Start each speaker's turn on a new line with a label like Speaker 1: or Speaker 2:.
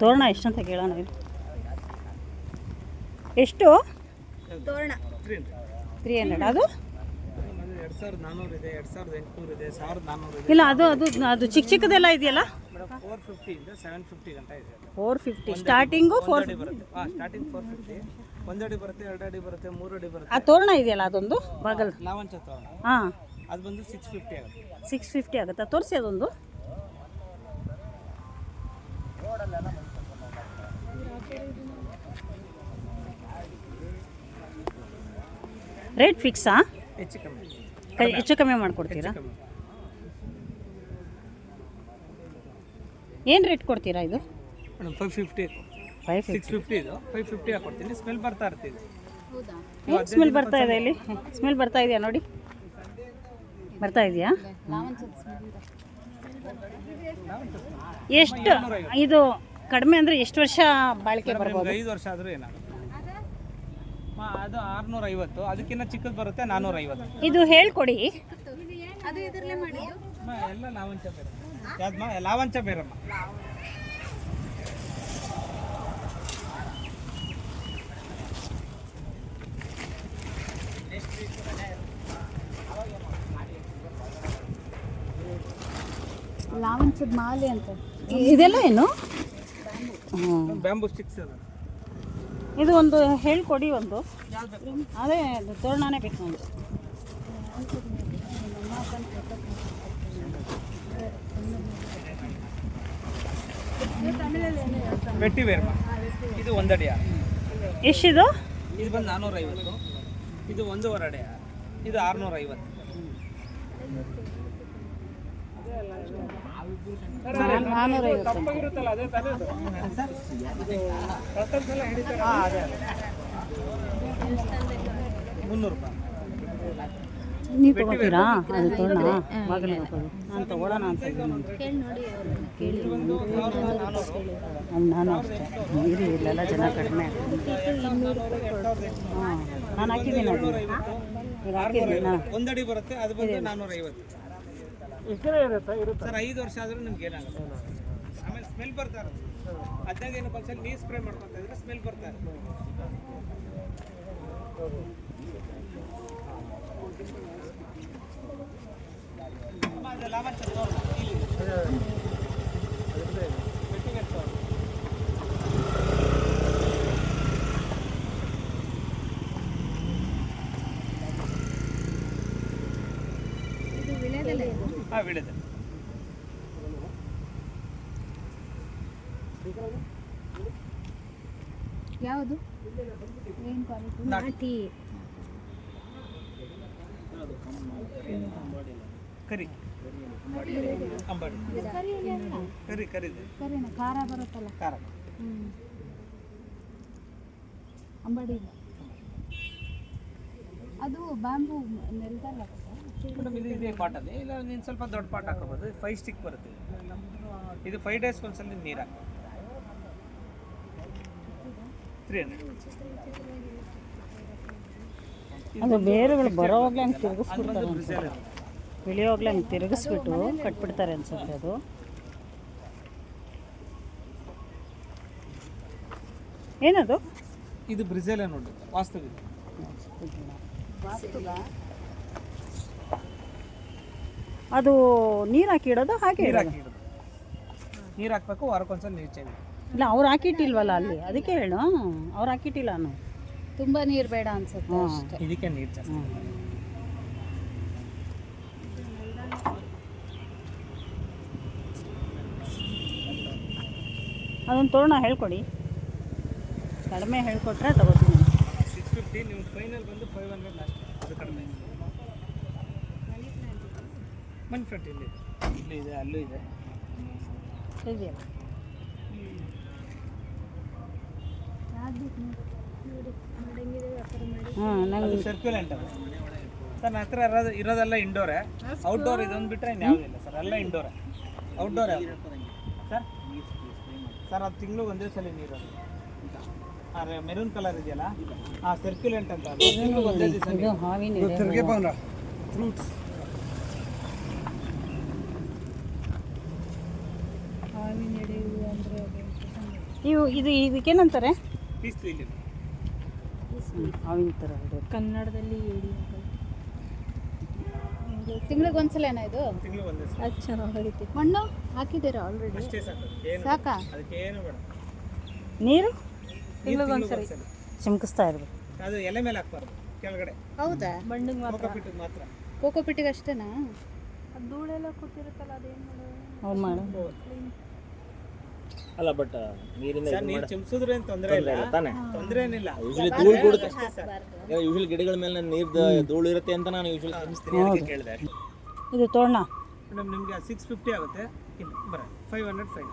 Speaker 1: ತೋರಣ ಎಷ್ಟಂತ ಕೇಳೋಣ. ಎಷ್ಟು
Speaker 2: ತೋರಣ
Speaker 1: 300. ಅದು
Speaker 3: 2400 ಇದೆ, 2800 ಇದೆ, 1400 ಇದೆ.
Speaker 1: ಇಲ್ಲ, ಅದು ಅದು ಅದು ಚಿಕ್ಕ ಚಿಕ್ಕದೆಲ್ಲ ಇದೆಯಲ್ಲ.
Speaker 3: 450 ಇಂದ 750 ಗಂಟ ಇದೆ.
Speaker 1: 450 ಸ್ಟಾರ್ಟಿಂಗು. 450
Speaker 3: ಬರುತ್ತೆ. ಸ್ಟಾರ್ಟಿಂಗ್ 450. 1 ಅಡಿ ಬರುತ್ತೆ, 2 ಅಡಿ ಬರುತ್ತೆ, 3 ಅಡಿ ಬರುತ್ತೆ.
Speaker 1: ಆ ತೋರಣ ಇದೆಯಲ್ಲ ಅದೊಂದು ಬಾಗಲ್.
Speaker 3: ಲಾವಂಚ ತೋರಣ
Speaker 1: ಹಾಂ,
Speaker 3: ಅದು ಬಂದು 650 ಆಗುತ್ತೆ.
Speaker 1: 650 ಆಗುತ್ತಾ? ತೋರಿಸಿ ಅದೊಂದು. ರೇಟ್ ಫಿಕ್ಸಾ?
Speaker 3: ಹೆಚ್ಚು ಕಮ್ಮಿ
Speaker 1: ಹೆಚ್ಚು ಕಮ್ಮಿ ಮಾಡಿಕೊಡ್ತೀರಾ? ಏನು ರೇಟ್ ಕೊಡ್ತೀರಾ ಇದು?
Speaker 3: ಮೇಡಮ್ 550. 650 ಇದು 550 ಹಾಕೊಡ್ತೀನಿ. ಸ್ಮೆಲ್ ಬರ್ತಾ ಇರ್ತೀವಿ.
Speaker 1: ಸ್ಮೆಲ್ ಬರ್ತಾ ಇದೆ ಇಲ್ಲಿ. ಸ್ಮೆಲ್ ಬರ್ತಾ ಇದೆಯಾ ನೋಡಿ, ಬರ್ತಾ ಇದೆಯಾ? ಎಷ್ಟು ಇದು ಕಡಿಮೆ ಅಂದರೆ ಎಷ್ಟು ವರ್ಷ ಬಾಳಿಕೆ ಬರ್ಬೋದು?
Speaker 3: 5 ವರ್ಷ ಆದರೂ ಏನಾಗುತ್ತೆ. ಅದು 650. ಅದಕ್ಕಿಂತ ಚಿಕ್ಕದು ಬರುತ್ತೆ 450.
Speaker 1: ಇದು ಹೇಳ್ಕೊಡಿ.
Speaker 3: ಎಲ್ಲ ಲಾವಂಚ ಬೇರೆ. ಯಾವ್ದಮ್ಮ? ಲಾವಂಚ ಬೇರಮ್ಮ.
Speaker 1: ಲಾವಂಚದ ಮಾಲೆ ಅಂತ ಇದೆಲ್ಲ ಏನು?
Speaker 3: ಬ್ಯಾಂಬೂ ಸ್ಟಿಕ್ಸ್ ಅದು.
Speaker 1: ಇದು ಒಂದು ಹೇಳ್ಕೊಡಿ ಒಂದು. ಅದೇ ತೋರಣನೇ ಬೇಕು ನೋಡಿ.
Speaker 3: ವೆಟ್ಟಿ ಬೇರೆ. ಇದು 1 ಅಡಿ.
Speaker 1: ಎಷ್ಟಿದು?
Speaker 3: ಇದು ಬಂದು 450. ಇದು 1.5 ಅಡಿ. ಇದು 650. ತಪ್ಪಾಗಿರುತ್ತಲ್ಲ ಅದೇ ತಾನೇ ಅದು. ಅದೇ 300 ರೂಪಾಯಿ.
Speaker 1: ನೀವು ತಗೋತೀರಾ? ಅದು ತೋರಣ ಬಾಗಿಲು ಹಾಕೋದು. ನಾನು ತಗೊಳ್ಳೋಣ ಅಂತ ಇದ್ದೀನಿ. ಕೇಳಿ ನಾನು ಅಷ್ಟೇ. ಇರಿ, ಇಲ್ಲೆಲ್ಲ ಜನ ಕಡಿಮೆ ಆಗ್ತದೆ. ಹಾಂ, ನಾನು ಹಾಕಿದ್ದೀನಿ ಅದು. ಈಗ ಹಾಕಿದ್ದೀನಿ ನಾನು.
Speaker 3: 1 ಅಡಿ ಬರುತ್ತೆ. ಅದು ಬಂದು 450. ಸರ್ 5 ವರ್ಷ ಆದರೂ ನಿಮ್ಗೆ ಏನಾಗುತ್ತೆ. ಆಮೇಲೆ ಸ್ಮೆಲ್ ಬರ್ತಾ ಇರುತ್ತೆ. ಅದಾಗ ಏನು ಫಂಕ್ಷನ್ ನೀರು ಸ್ಪ್ರೇ ಮಾಡ್ಕೊತಾ ಇದ್ರೆ ಸ್ಮೆಲ್ ಬರ್ತಾ ಇರುತ್ತೆ. ಲಾವಂಚ ತೋರಣ ಇಲ್ಲಿ. ಹಾಂ, ವಿಳೆದೆ.
Speaker 2: ಯಾವುದು? ಏನು ಕ್ವಾಲಿಟಿ? ನಾಟಿ
Speaker 3: ಕರಿ ಅಂಬಾಡಿ. ಕರಿದೆ.
Speaker 2: ಕರಿನ ಖಾರ ಬರುತ್ತಲ್ಲ.
Speaker 3: ಖಾರ.
Speaker 2: ಅಂಬಾಡಿ ಅದು ಬ್ಯಾಂಬೂ ನೆಲದಲ್ಲಿ
Speaker 3: ಮೇಡಮ್ ಇದು ಇದೇ ಪಾಟಲ್ಲಿ. ಇಲ್ಲ ನೀನು ಸ್ವಲ್ಪ ದೊಡ್ಡ ಪಾಟ್ ಹಾಕೋಬೋದು. 5 ಸ್ಟಿಕ್ ಬರುತ್ತೆ. ಇದು 5 ಡೇಸ್ ಒಂದ್ಸಲ ನೀರು ಹಾಕಿ 300.
Speaker 1: ಅದು ಬೇರೆಗಳು ಬರೋವಾಗಲೇ ಹಂಗೆ ತಿರುಗಿಸ್ಬಿಡ್ತಾರೆ ಅನ್ಸುತ್ತೆ. ಇಳಿಯೋವಾಗಲೇ ಹಂಗೆ ತಿರುಗಿಸ್ಬಿಟ್ಟು ಕಟ್ಬಿಡ್ತಾರೆ ಅನ್ಸುತ್ತೆ. ಅದು ಏನದು?
Speaker 3: ಇದು ಬ್ರಿಜೆಲೆ ನೋಡಿ, ವಾಸ್ತವಿಕ.
Speaker 1: ಅದು ನೀರು ಹಾಕಿ ಇಡೋದು ಹಾಗೆ
Speaker 3: ನೀರು ಹಾಕಬೇಕು. ವಾರಕ್ಕೊಂದ್ಸಲ ನೀರು ಚೇಂಜ್.
Speaker 1: ಇಲ್ಲ, ಅವ್ರು ಹಾಕಿಟ್ಟಿಲ್ವಲ್ಲ ಅಲ್ಲಿ, ಅದಕ್ಕೆ ಹೇಳು. ಅವ್ರು ಹಾಕಿಟ್ಟಿಲ್ಲ. ನಾನು
Speaker 2: ತುಂಬ ನೀರು ಬೇಡ ಅನ್ಸುತ್ತೆ ಅಷ್ಟೇ.
Speaker 3: ಇದಕ್ಕೆ ನೀರು ಜಾಸ್ತಿ.
Speaker 1: ಅದೊಂದು ತೋರಣ ಹೇಳ್ಕೊಡಿ. ಕಡಿಮೆ ಹೇಳ್ಕೊಟ್ರೆ ತಗೋತೀನಿ.
Speaker 3: 650. ನೀವು ಫೈನಲ್ ಬಂದು 500 ಲಾಸ್ಟ್. ಅದು ಕಡಿಮೆ. ಮನಿ ಫ್ರಂಟ್ ಇಲ್ಲಿ ಇದೆ, ಅಲ್ಲೂ ಇದೆ.
Speaker 1: ಇದೆಯಲ್ಲ.
Speaker 3: ಅದು ಸರ್ಕ್ಯುಲೆಂಟ್ ಅದು. ಸರ್ ನನ್ನ ಹತ್ರ ಇರೋದೆಲ್ಲ ಇಂಡೋರೇ. ಔಟ್ಡೋರ್ ಇದೊಂದು ಬಿಟ್ಟರೆ ಇನ್ಯಾವುದಿಲ್ಲ ಸರ್. ಎಲ್ಲ ಇಂಡೋರೇ. Outdoor sir. ಸರ್ ಅದು ತಿಂಗಳು ಒಂದೇ ಸಲ ನೀರು. ಮೆರೂನ್ ಕಲರ್ ಇದೆಯಲ್ಲ, ಆ ಸರ್ಕ್ಯುಲೆಂಟ್ ಅಂತ. ತಿಂಗಳು ಒಂದೇ ದಿವಸ ಫ್ರೂಟ್ಸ್.
Speaker 1: ಇದು ಇದಕ್ಕೇನಂತಾರೆ?
Speaker 3: ಪೀಸ್ ಇಲ್ಲಿ
Speaker 1: ಅವಿನ ಥರ ಇದೆ.
Speaker 2: ಕನ್ನಡದಲ್ಲಿ ಹೇಳಿ. ತಿಂಗಳಿಗೆ ಒಂದ್ಸಲನಾ ಇದು?
Speaker 3: ತಿಂಗಳು ಒಂದೇ ಸಲ
Speaker 2: ಅದು ಚೆನ್ನಾಗೈತಿ. ಮಣ್ಣು ಹಾಕಿದ್ದೀರಾ ಆಲ್ರೆಡಿ?
Speaker 3: ಅಷ್ಟೇ ಸಾಕು, ಏನು
Speaker 2: ಸಾಕಾ?
Speaker 3: ಅದಕ್ಕೆ ಏನು ಬೇಡ.
Speaker 1: ನೀರು
Speaker 2: ತಿಂಗಳಿಗೆ ಒಂದ್ಸರಿ
Speaker 1: ಚಿಮ್ಕಿಸ್ತಾ ಇರ್ಬೇಕು.
Speaker 3: ಅದು ಎಲೆ ಮೇಲೆ ಹಾಕ್ಬಾರ್ದು, ಕೆಳಗಡೆ
Speaker 2: ಹೌದಾ? ಮಣ್ಣಿಗೆ ಮಾತ್ರ.
Speaker 3: ಕೋಕೋಪಿಟ್ಟಿಗೆ ಮಾತ್ರ.
Speaker 2: ಕೋಕೋಪಿಟ್ಟಿಗೆ ಅಷ್ಟೇನಾ? ಅದು ಧೂಳೆಲ್ಲ ಕೂತಿರುತ್ತಲ್ಲ, ಅದೇನು ಮಾಡೋದು?
Speaker 1: ಮಾಡೋದು
Speaker 4: ಅಲ್ಲ ಬಟ್ ನೀರಿಂದ
Speaker 3: ಸರ್ ನೀರು ಚಿಮ್ಸಿದ್ರೆ ಏನು ತೊಂದರೆ ಇಲ್ಲ
Speaker 4: ತಾನೆ.
Speaker 3: ತೊಂದರೆ ಏನಿಲ್ಲ.
Speaker 4: ಯೂಶಲಿ ಧೂಳು ಕೊಡುತ್ತೆ. ಯೂಶಲಿ ಗಿಡಗಳ ಮೇಲೆ ನೀರ್ದು ಧೂಳು ಇರುತ್ತೆ ಅಂತ ನಾನು ಯೂಶಲಿ ಚಿಮ್ಸ್ತೀನಿ, ಅದಕ್ಕೆ ಕೇಳಿದೆ.
Speaker 1: ಇದು ತೋರಣ
Speaker 3: ಮೇಡಮ್ ನಿಮಗೆ 650 ಆಗುತ್ತೆ. ಇಲ್ಲ ಬರ 500 ಫೈನ್.